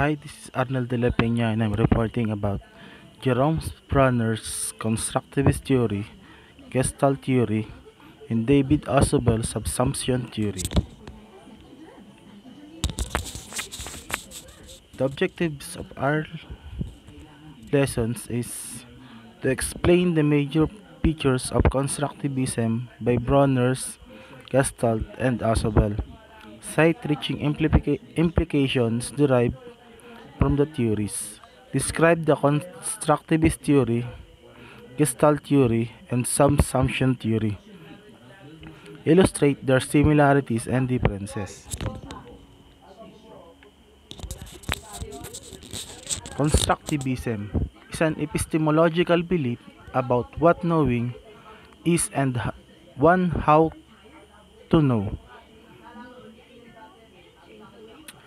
Hi, this is Arnold de la Peña and I'm reporting about Jerome Bronner's constructivist theory, Gestalt theory, and David Ausubel's subsumption theory. The objectives of our lessons is to explain the major features of constructivism by Bronner's, Gestalt, and Ausubel, cite reaching implications derived from the theories, describe the constructivist theory, Gestalt theory, and subsumption theory, illustrate their similarities and differences. Constructivism is an epistemological belief about what knowing is and one how to know.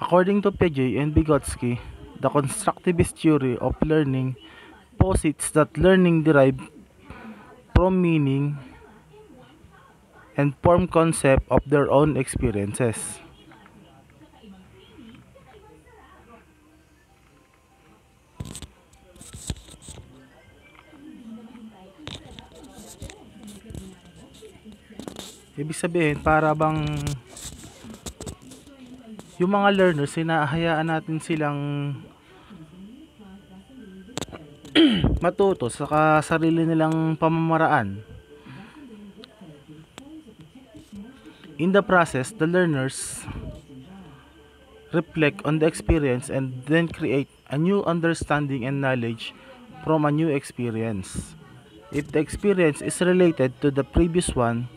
According to Piaget and Vygotsky, the constructivist theory of learning posits that learning derived from meaning and form concept of their own experiences. Ibig sabihin, para bang yung mga learners, hinahayaan natin silang matuto sa sarili nilang pamamaraan. In the process, the learners reflect on the experience and then create a new understanding and knowledge from a new experience. If the experience is related to the previous one,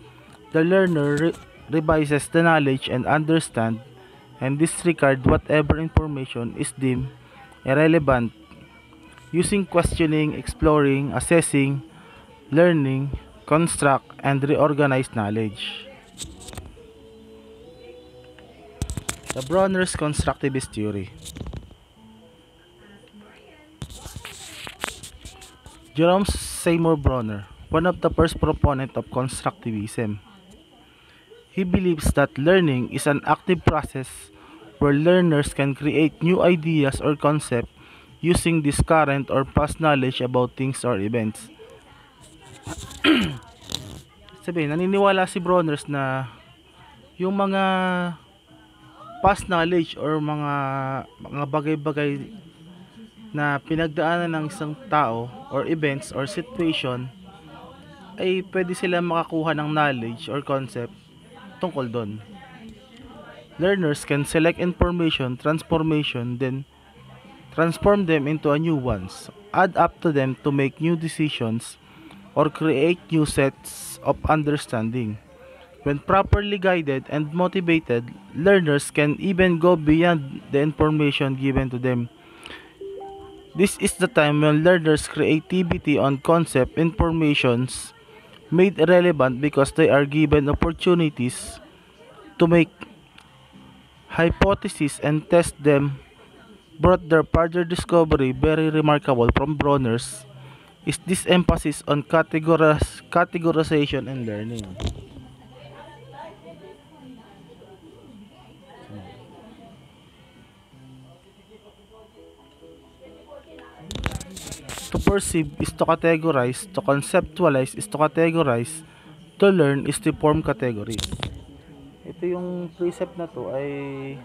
the learner revises the knowledge and understand and disregard whatever information is deemed irrelevant, using questioning, exploring, assessing, learning, construct, and reorganize knowledge. The Bronner's constructivist theory. Jerome Seymour Bronner, one of the first proponents of constructivism. He believes that learning is an active process where learners can create new ideas or concepts using this current or past knowledge about things or events. Sabihin, naniniwala si Bronner's na yung mga past knowledge or mga bagay-bagay na pinagdaanan ng isang tao or events or situation ay pwede sila makakuha ng knowledge or concept tungkol doon. Learners can select information, transformation, then transform them into a new ones, add up to them to make new decisions, or create new sets of understanding. When properly guided and motivated, learners can even go beyond the information given to them. This is the time when learners' creativity on concept informations made irrelevant because they are given opportunities to make hypotheses and test them brought their further discovery. Very remarkable from Bronner's is this emphasis on categorization and learning. To perceive is to categorize, to conceptualize is to categorize, to learn is to form categories. Ito yung precept na to ay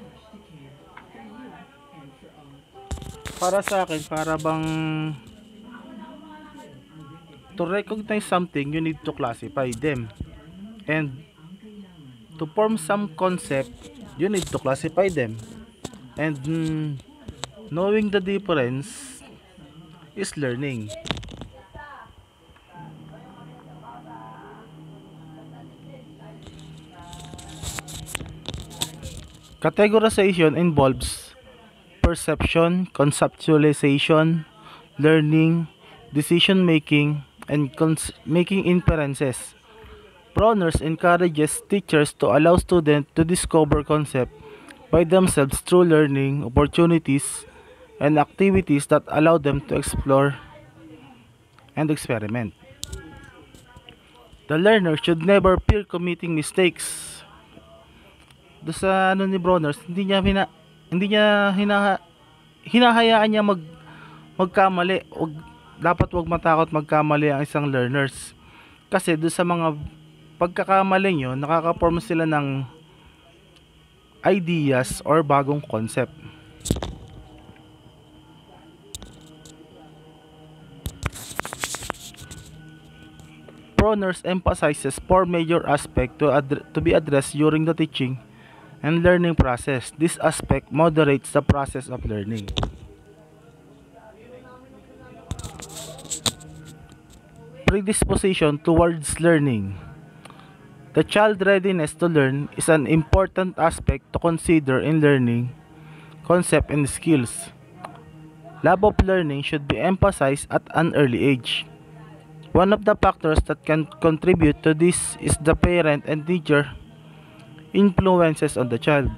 para sa akin, para bang to recognize something, you need to classify them. And to form some concept, you need to classify them. And knowing the difference is learning. Categorization involves perception, conceptualization, learning, decision making, and making inferences. Bronner encourages teachers to allow students to discover concepts by themselves through learning opportunities and activities that allow them to explore and experiment. The learner should never fear committing mistakes. Do sa ano ni Bronner, hindi niya hinahayaan niya magkamali. Dapat wag matakot magkamali ang isang learners. Kasi doon sa mga pagkakamali nyo, nakaka-form sila ng ideas or bagong concept. Bronner's emphasizes four major aspects to be addressed during the teaching and learning process. This aspect moderates the process of learning. Predisposition towards learning. The child readiness to learn is an important aspect to consider in learning concept and skills. Love of learning should be emphasized at an early age. One of the factors that can contribute to this is the parent and teacher influences on the child.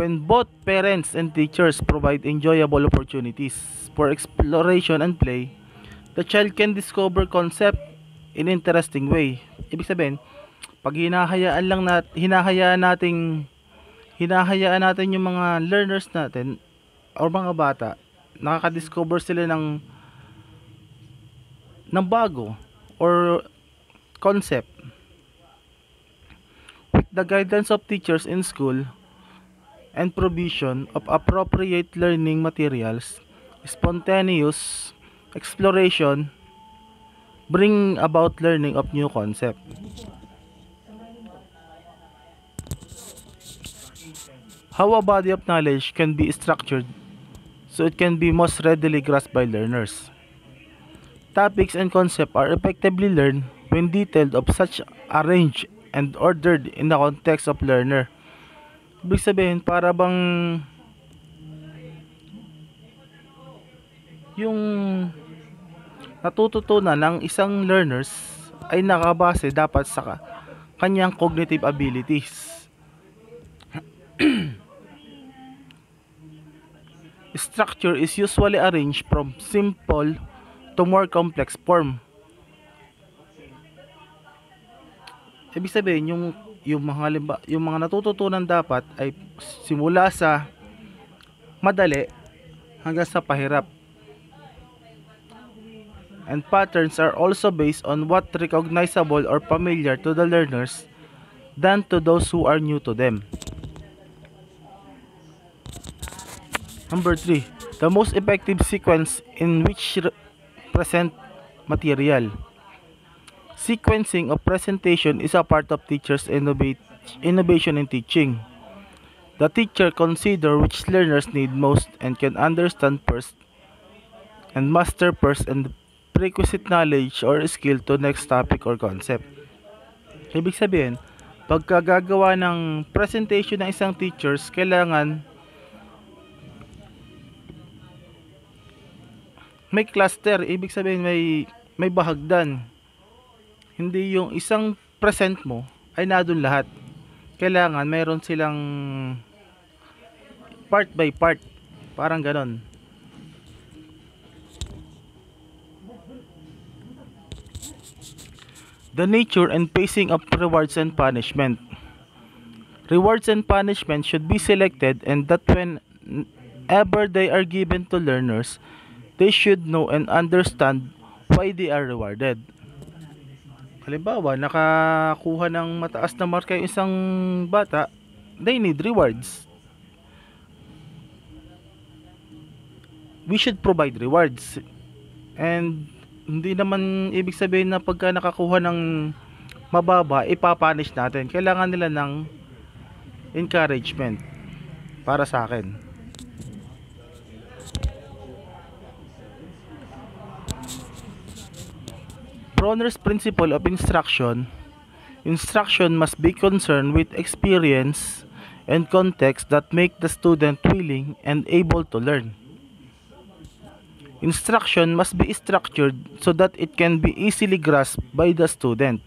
When both parents and teachers provide enjoyable opportunities for exploration and play, the child can discover concept in interesting way. Ibig sabihin, pag hinahayaan natin yung mga learners natin or mga bata, nakaka-discover sila ng bago or concept. With the guidance of teachers in school and provision of appropriate learning materials, spontaneous exploration bring about learning of new concept. How a body of knowledge can be structured so it can be most readily grasped by learners. Topics and concepts are effectively learned when detailed of such arranged and ordered in the context of learner. Ibig sabihin, para bang yung natututunan ng isang learners ay nakabase dapat sa kanyang cognitive abilities. Structure is usually arranged from simple to more complex form. Ibig sabihin, yung mga natututunan dapat ay simula sa madali hanggang sa pahirap. And patterns are also based on what recognizable or familiar to the learners than to those who are new to them. Number 3. The most effective sequence in which present material. Sequencing of presentation is a part of teachers' innovation in teaching. The teacher consider which learners need most and can understand first and master first and prerequisite knowledge or skill to next topic or concept. Ibig sabihin, pagka gagawa ng presentation ng isang teachers, kailangan may cluster. Ibig sabihin, may bahagdan. Hindi yung isang present mo ay nadun lahat. Kailangan mayroon silang part by part, parang ganon. The nature and pacing of rewards and punishment. Rewards and punishment should be selected, and that whenever they are given to learners, they should know and understand why they are rewarded. Halimbawa, nakakuha ng mataas na marka yung isang bata, they need rewards. We should provide rewards. And hindi naman ibig sabihin na pagka nakakuha ng mababa, ipapunish natin. Kailangan nila ng encouragement para sa akin. Bronner's principle of instruction must be concerned with experience and context that make the student willing and able to learn. Instruction must be structured so that it can be easily grasped by the student.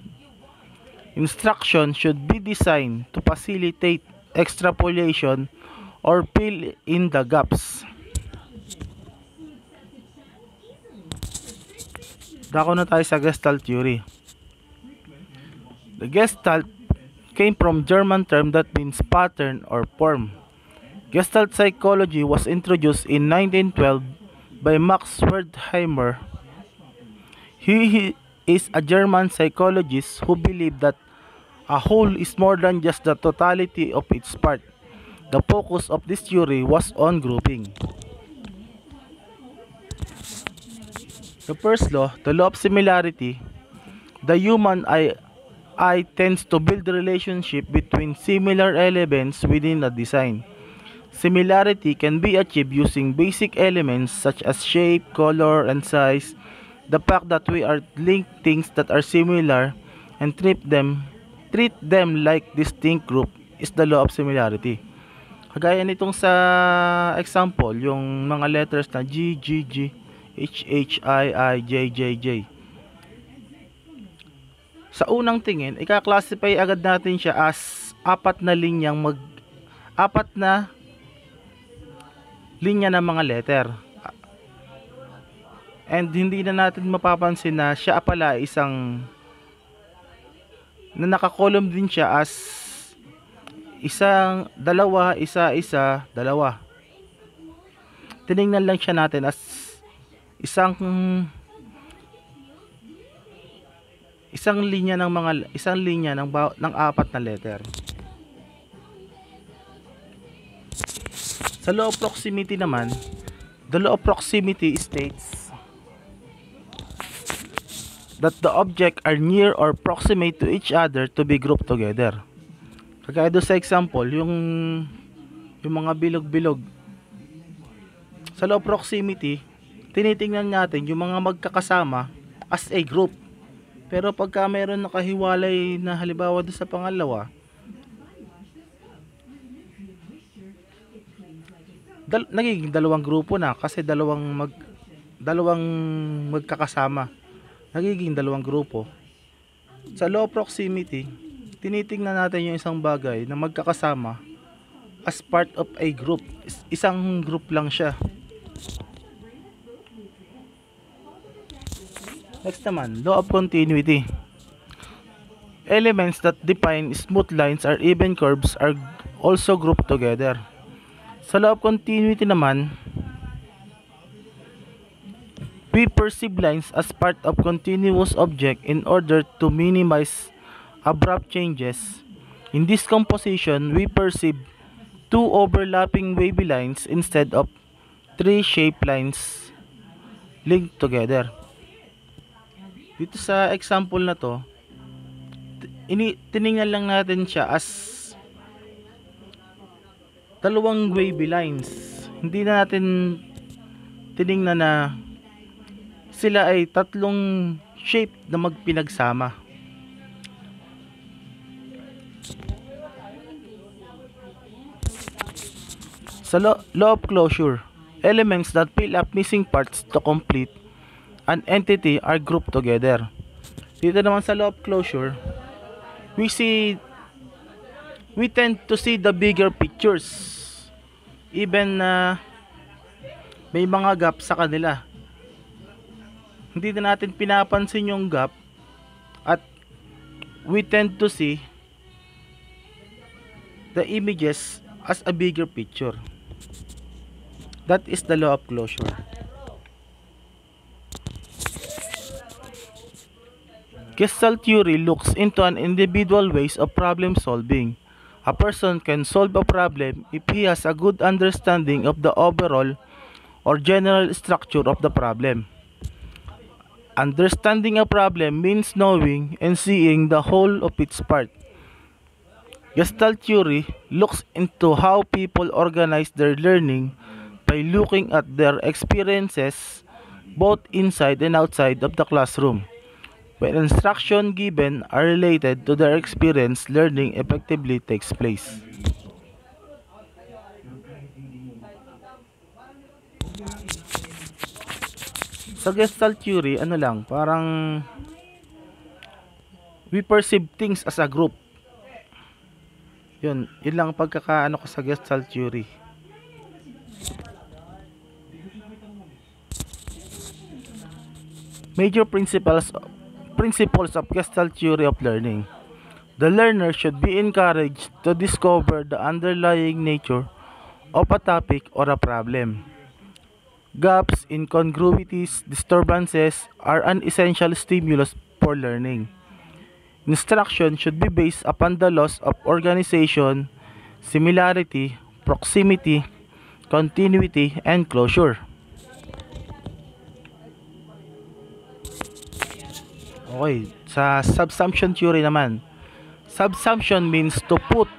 Instruction should be designed to facilitate extrapolation or fill in the gaps. Dako na tayo sa Gestalt theory. The Gestalt came from German term that means pattern or form. Gestalt psychology was introduced in 1912 by Max Wertheimer. He is a German psychologist who believed that a whole is more than just the totality of its part. The focus of this theory was on grouping. The first law, the law of similarity, the human eye tends to build the relationship between similar elements within a design. Similarity can be achieved using basic elements such as shape, color, and size. The fact that we are link things that are similar and treat them like distinct group is the law of similarity. Kagaya nitong sa example, yung mga letters na G, G, G, H, H, I, J, J, J. Sa unang tingin, ika-classify agad natin siya as apat na linya ng mga letter. And hindi na natin mapapansin na siya pala isang na nakakolumn din siya as isang, dalawa, isa, isa, dalawa. Tiningnan lang siya natin as isang linya ng apat na letter. Sa law of proximity naman, the law of proximity states that the object are near or proximate to each other to be grouped together. Kagaya doon sa example, yung mga bilog-bilog. Sa law of proximity, tinitingnan natin yung mga magkakasama as a group. Pero pagka mayroon nakahiwalay na halimbawa doon sa pangalawa, nagiging dalawang grupo na kasi dalawang magkakasama. Nagiging dalawang grupo. Sa law of proximity, tinitingnan natin yung isang bagay na magkakasama as part of a group. Isang group lang siya. Next naman, law of continuity. Elements that define smooth lines or even curves are also grouped together. Sa law of continuity naman, we perceive lines as part of continuous object in order to minimize abrupt changes. In this composition, we perceive two overlapping wavy lines instead of three shaped lines linked together. Dito sa example na to, tiningnan lang natin siya as dalawang wavy lines. Hindi na natin tiningnan na sila ay tatlong shape na magpinagsama. Sa law of closure, elements that fill up missing parts to complete an entity are grouped together. Dito naman sa law of closure, we tend to see the bigger pictures even na may mga gap sa kanila. Hindi na natin pinapansin yung gap at we tend to see the images as a bigger picture. That is the law of closure. Gestalt theory looks into an individual ways of problem solving. A person can solve a problem if he has a good understanding of the overall or general structure of the problem. Understanding a problem means knowing and seeing the whole of its part. Gestalt theory looks into how people organize their learning by looking at their experiences both inside and outside of the classroom. When instruction given are related to their experience, learning effectively takes place. Sa Gestalt theory, parang we perceive things as a group. Yun lang pagkakaano ko sa Gestalt theory. Major principles of Gestalt theory of learning. The learner should be encouraged to discover the underlying nature of a topic or a problem. Gaps, incongruities, disturbances are an essential stimulus for learning. Instruction should be based upon the laws of organization, similarity, proximity, continuity, and closure. Okay, sa subsumption theory naman. Subsumption means to put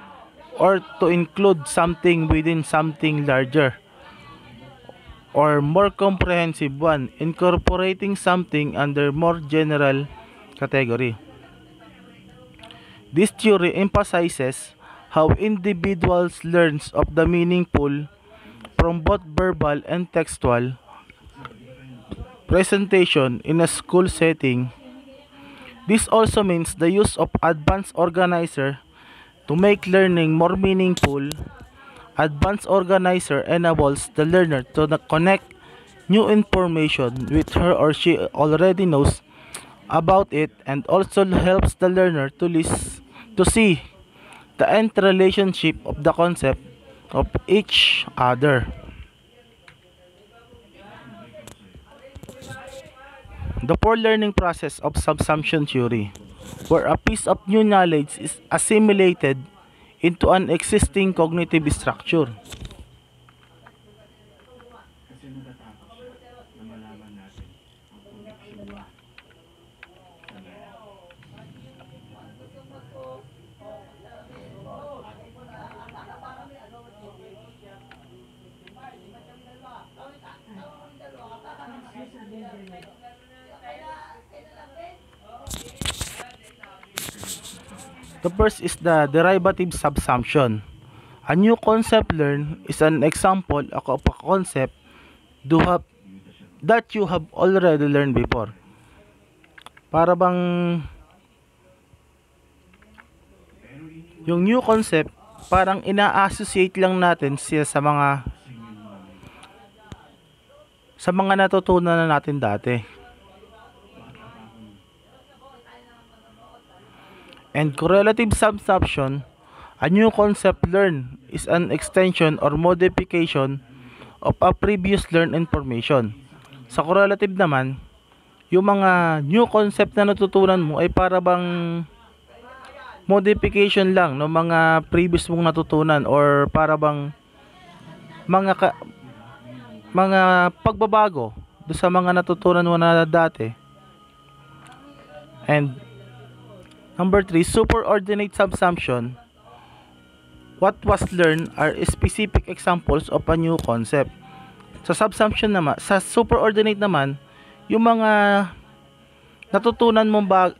or to include something within something larger or more comprehensive one, incorporating something under more general category. This theory emphasizes how individuals learns of the meaningful from both verbal and textual presentation in a school setting. This also means the use of advanced organizer to make learning more meaningful. Advanced organizer enables the learner to connect new information with her or she already knows about it and also helps the learner to see the interrelationship of the concept of each other. The poor learning process of subsumption theory, where a piece of new knowledge is assimilated into an existing cognitive structure. The first is the derivative subsumption. A new concept learned is an example of a concept do have, that you have already learned before. Para bang yung new concept, parang ina-associate lang natin siya sa mga natutunan na natin dati. And correlative subsumption, a new concept learned is an extension or modification of a previous learned information. Sa correlative naman, yung mga new concept na natutunan mo ay para bang modification lang ng mga previous mong natutunan or para bang mga mga pagbabago do sa mga natutunan mo na dati. And number 3, superordinate subsumption. What was learned are specific examples of a new concept. Sa subsumption naman, sa superordinate naman, yung mga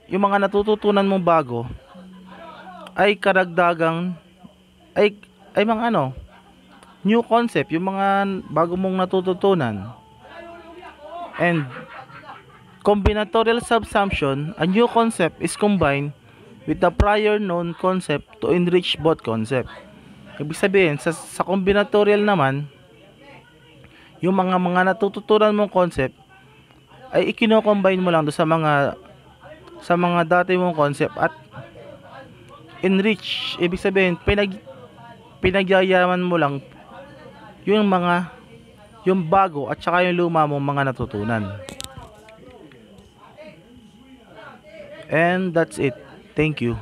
yung mga natututunan mong bago ay karagdagang ay mga new concept, yung mga bago mong natututunan. And combinatorial subsumption, a new concept is combined with the prior known concept to enrich both concept. Ibig sabihin, sa combinatorial naman, yung mga natututunan mong concept ay ikino-combine mo lang do sa mga dati mong concept at enrich. Ibig sabihin, pinagyayaman mo lang yung bago at saka yung luma mong mga natutunan. And that's it. Thank you.